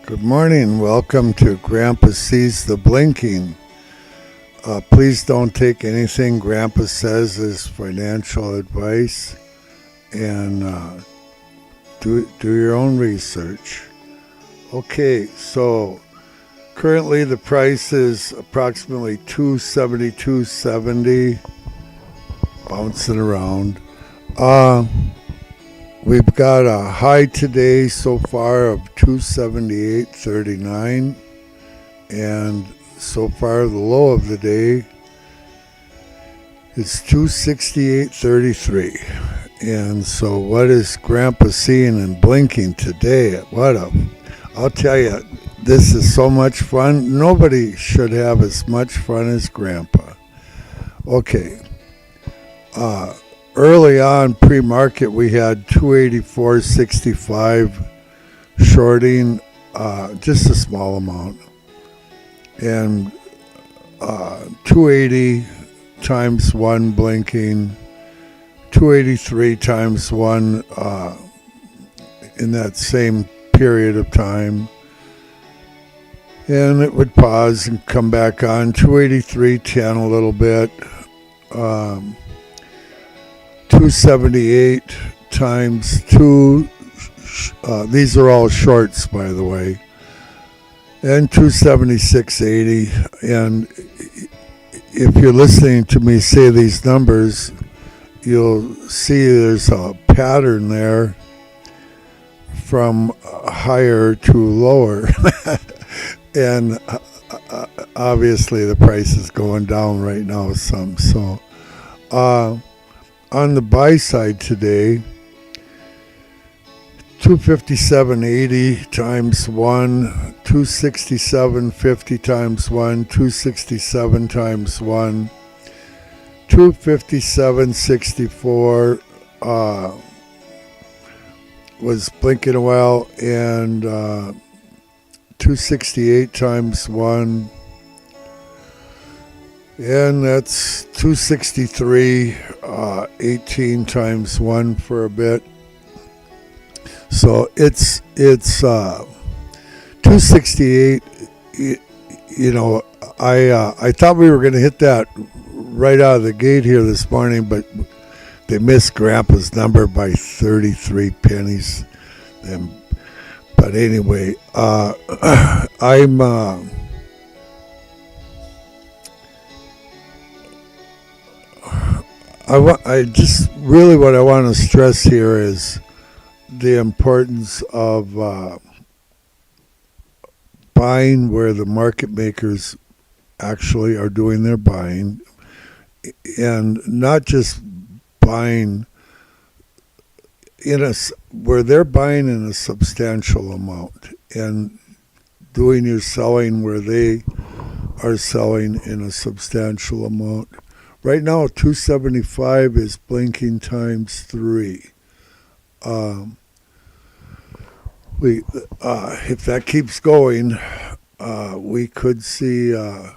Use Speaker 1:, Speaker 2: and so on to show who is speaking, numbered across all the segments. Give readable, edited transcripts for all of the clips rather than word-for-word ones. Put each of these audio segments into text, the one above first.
Speaker 1: Good morning. Welcome to Grandpa Sees the Blinking. Please don't take anything Grandpa says as financial advice, and do your own research. Okay, so currently the price is approximately $272.70, bouncing around. We've got a high today so far of $278.39, and so far the low of the day is $268.33. And so what is Grandpa seeing and blinking today? I'll tell you, this is so much fun. Nobody should have as much fun as Grandpa. Okay. Early on, pre-market, we had 284.65 shorting, just a small amount, and 280 times 1 blinking, 283 times 1 in that same period of time, and it would pause and come back on, 283.10 a little bit, 278 times 2, these are all shorts, by the way, and 276.80. And if you're listening to me say these numbers, you'll see there's a pattern there from higher to lower. And obviously the price is going down right now some. So on the buy side today, 257.80 times 1, 267.50 times 1, 267 times 1, 257.64 was blinking a while, and 268 times 1, and that's 263.18 times 1 for a bit. So it's 268. You know, I thought we were going to hit that right out of the gate here this morning, but they missed Grandpa's number by 33 pennies. But anyway, I just really what I want to stress here is the importance of buying where the market makers actually are doing their buying, and not just buying where they're buying in a substantial amount, and doing your selling where they are selling in a substantial amount. Right now, 275 is blinking times 3. If that keeps going, we could see a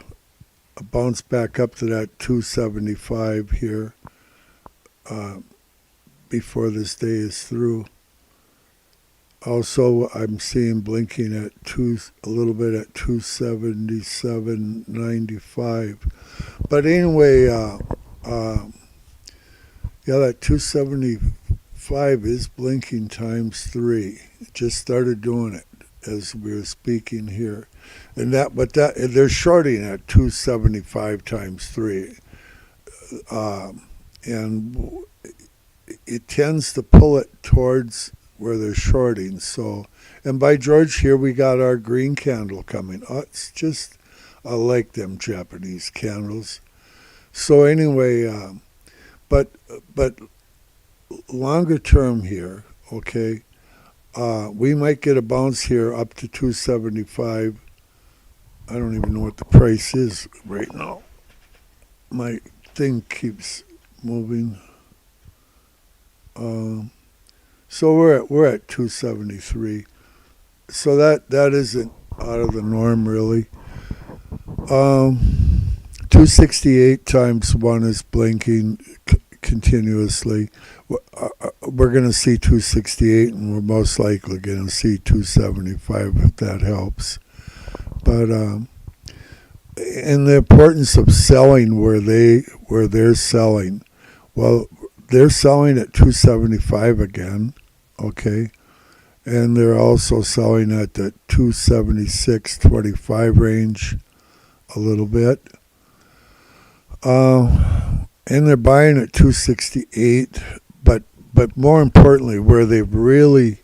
Speaker 1: bounce back up to that 275 here before this day is through. Also, I'm seeing blinking at a little bit at 277.95. But anyway, that 275 is blinking times 3. It just started doing it as we were speaking here, and they're shorting at 275 times 3, and it tends to pull it towards where they're shorting. So, and by George, here we got our green candle coming. It's just, I like them Japanese candles. So anyway, but longer term here, okay, we might get a bounce here up to 275. I don't even know what the price is right now. My thing keeps moving. So we're at 273. So that isn't out of the norm really. 268 times 1 is blinking. continuously. We're going to see 268, and we're most likely going to see 275 if that helps. But and the importance of selling where they're selling. Well, they're selling at 275 again, okay, and they're also selling at the 276.25 range a little bit. And they're buying at 268, but more importantly, where they really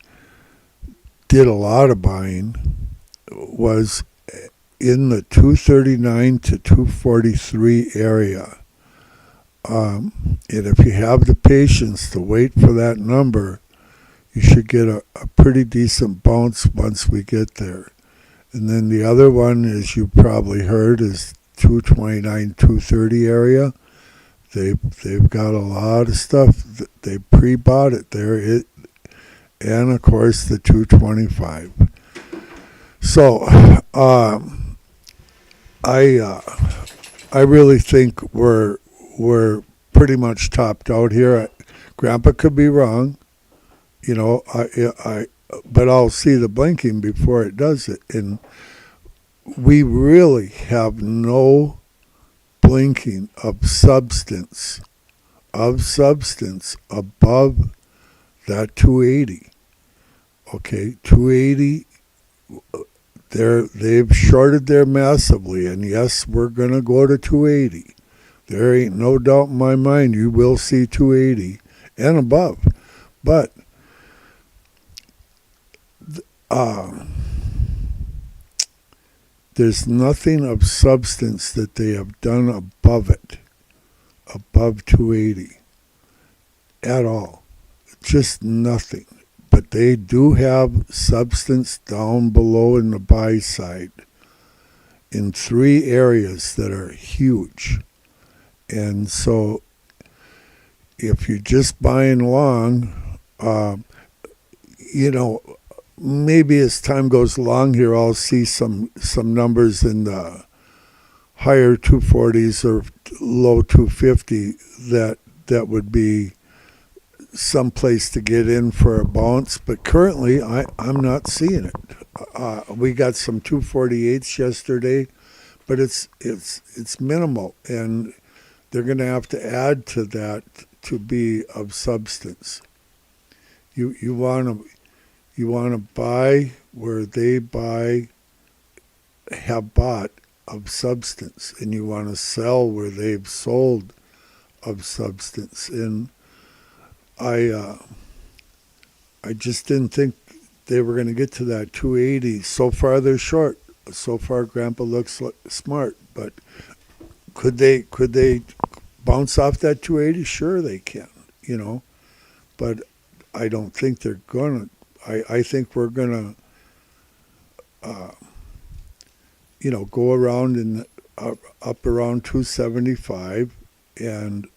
Speaker 1: did a lot of buying was in the 239 to 243 area. And if you have the patience to wait for that number, you should get a pretty decent bounce once we get there. And then the other one, as you probably heard, is 229, 230 area. They've got a lot of stuff. They pre-bought it there. And of course the 225. So I really think we're pretty much topped out here. Grandpa could be wrong, but I'll see the blinking before it does it, and we really have no blinking of substance above that 280. Okay, 280. They've shorted there massively, and yes, we're gonna go to 280. There ain't no doubt in my mind you will see 280 and above, but there's nothing of substance that they have done above it, above 280 at all. Just nothing. But they do have substance down below in the buy side in 3 areas that are huge. And so if you're just buying along, maybe as time goes along here, I'll see some numbers in the higher 240s or low 250 that would be some place to get in for a bounce. But currently, I'm not seeing it. We got some 248s yesterday, but it's minimal, and they're going to have to add to that to be of substance. You want to buy where they have bought of substance, and you want to sell where they've sold of substance. And I just didn't think they were going to get to that 280. So far they're short. So far Grandpa looks smart, but could they bounce off that 280? Sure they can, but I don't think they're going to. I think we're going to go around in up around 275 and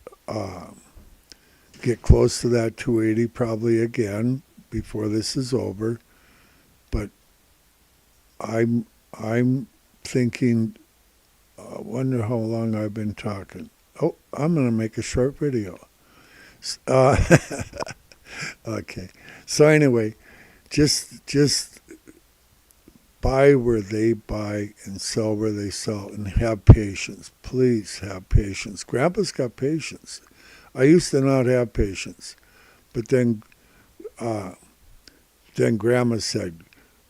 Speaker 1: get close to that 280 probably again before this is over. But I'm thinking, I wonder how long I've been talking. Oh, I'm going to make a short video. Okay. So anyway, just buy where they buy and sell where they sell, and have patience. Please have patience. Grandpa's got patience. I used to not have patience, but then Grandma said,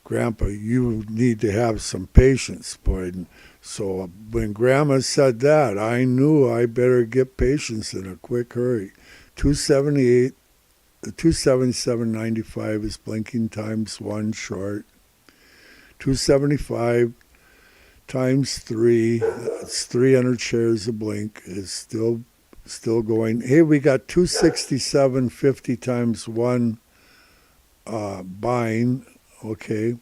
Speaker 1: "Grandpa, you need to have some patience, boy." And so when Grandma said that, I knew I better get patience in a quick hurry. 278, 277.95 is blinking times 1 short. 275 times 3, that's 300 shares of blink, is still going. Hey, we got 267.50 times 1 buying. Okay.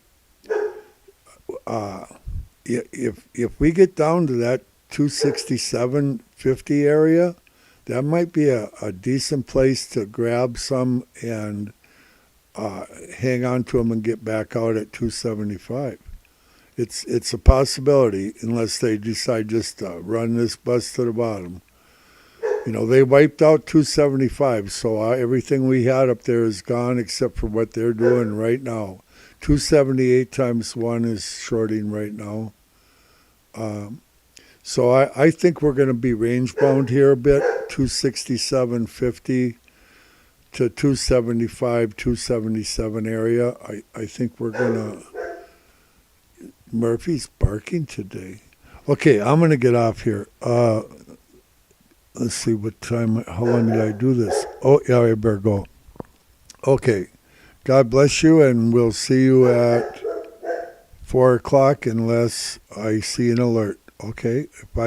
Speaker 1: If we get down to that 267.50 area, that might be a decent place to grab some and hang on to them and get back out at 275. It's a possibility, unless they decide just to run this bus to the bottom. They wiped out 275, so everything we had up there is gone except for what they're doing right now. 278 times 1 is shorting right now. So I think we're going to be range bound here a bit, 267.50 to 275, 277 area. I think we're going to... Murphy's barking today. Okay, I'm going to get off here. Let's see what time, how long did I do this? Oh, yeah, I better go. Okay, God bless you, and we'll see you at 4 o'clock unless I see an alert. Okay, if I